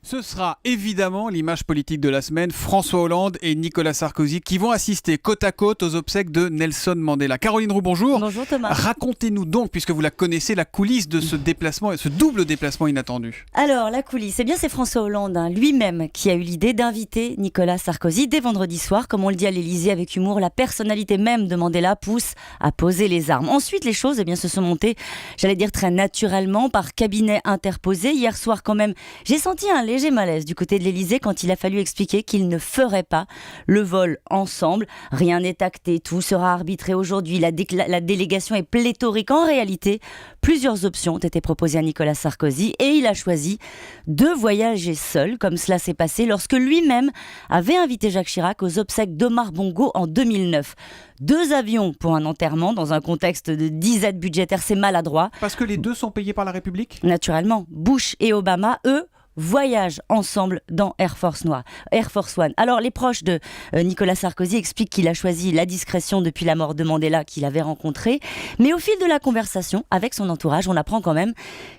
Ce sera évidemment l'image politique de la semaine, François Hollande et Nicolas Sarkozy qui vont assister côte à côte aux obsèques de Nelson Mandela. Caroline Roux, bonjour. Bonjour Thomas. Racontez-nous donc, puisque vous la connaissez, la coulisse de ce déplacement, ce double déplacement inattendu. Alors la coulisse, c'est François Hollande lui-même qui a eu l'idée d'inviter Nicolas Sarkozy dès vendredi soir. Comme on le dit à l'Élysée avec humour, la personnalité même de Mandela pousse à poser les armes. Ensuite les choses se sont montées, j'allais dire très naturellement, par cabinet interposé. Hier soir quand même, j'ai senti un léger malaise du côté de l'Élysée quand il a fallu expliquer qu'il ne ferait pas le vol ensemble. Rien n'est acté, tout sera arbitré aujourd'hui. La délégation est pléthorique. En réalité, plusieurs options ont été proposées à Nicolas Sarkozy et il a choisi de voyager seul, comme cela s'est passé lorsque lui-même avait invité Jacques Chirac aux obsèques d'Omar Bongo en 2009. 2 avions pour un enterrement dans un contexte de disette budgétaire, c'est maladroit. Parce que les deux sont payés par la République ? Naturellement, Bush et Obama, eux, voyagent ensemble dans Air Force One. Alors les proches de Nicolas Sarkozy expliquent qu'il a choisi la discrétion depuis la mort de Mandela qu'il avait rencontré, mais au fil de la conversation avec son entourage, on apprend quand même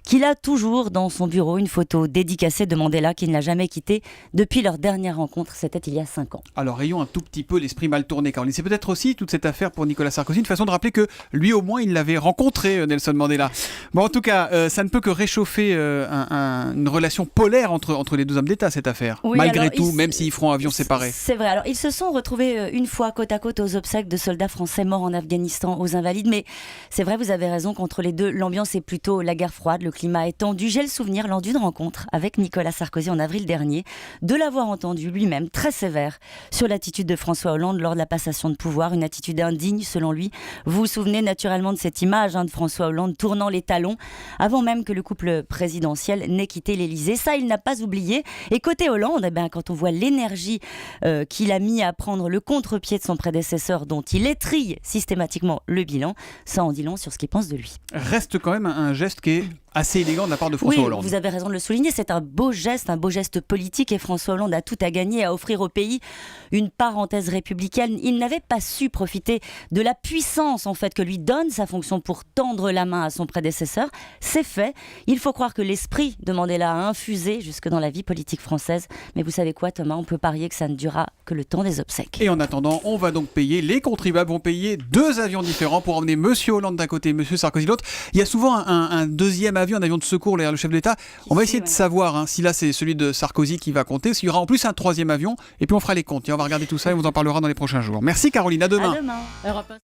qu'il a toujours dans son bureau une photo dédicacée de Mandela qu'il n'a jamais quittée depuis leur dernière rencontre, c'était il y a 5 ans. Alors ayons un tout petit peu l'esprit mal tourné, Caroline. C'est peut-être aussi toute cette affaire pour Nicolas Sarkozy une façon de rappeler que lui au moins il l'avait rencontré, Nelson Mandela. Bon, en tout cas, ça ne peut que réchauffer une relation polaire entre les deux hommes d'État, cette affaire. Oui, malgré alors, tout, même s'ils feront avion séparé. C'est vrai. Alors, ils se sont retrouvés une fois côte à côte aux obsèques de soldats français morts en Afghanistan, aux Invalides. Mais c'est vrai, vous avez raison, qu'entre les deux, l'ambiance est plutôt la guerre froide, le climat est tendu. J'ai le souvenir, lors d'une rencontre avec Nicolas Sarkozy en avril dernier, de l'avoir entendu lui-même très sévère sur l'attitude de François Hollande lors de la passation de pouvoir, une attitude indigne selon lui. Vous vous souvenez naturellement de cette image de François Hollande tournant les talons avant même que le couple présidentiel n'ait quitté l'Élysée. Ça, il n'a pas oublié. Et côté Hollande, quand on voit l'énergie qu'il a mis à prendre le contre-pied de son prédécesseur dont il étrille systématiquement le bilan, ça en dit long sur ce qu'il pense de lui. Reste quand même un geste qui est assez élégant de la part de François Hollande. Oui, vous avez raison de le souligner, c'est un beau geste politique et François Hollande a tout à gagner à offrir au pays une parenthèse républicaine. Il n'avait pas su profiter de la puissance en fait que lui donne sa fonction pour tendre la main à son prédécesseur. C'est fait. Il faut croire que l'esprit de Mandela a infusé jusque dans la vie politique française. Mais vous savez quoi, Thomas, on peut parier que ça ne durera que le temps des obsèques. Et en attendant, on va donc payer, les contribuables vont payer 2 avions différents pour emmener Monsieur Hollande d'un côté et Monsieur Sarkozy de l'autre. Il y a souvent un deuxième avion, un avion de secours derrière le chef de l'État. On va essayer de savoir si là c'est celui de Sarkozy qui va compter, s'il y aura en plus un 3e avion, et puis on fera les comptes. Et on va regarder tout ça et on vous en parlera dans les prochains jours. Merci Caroline, à demain. À demain.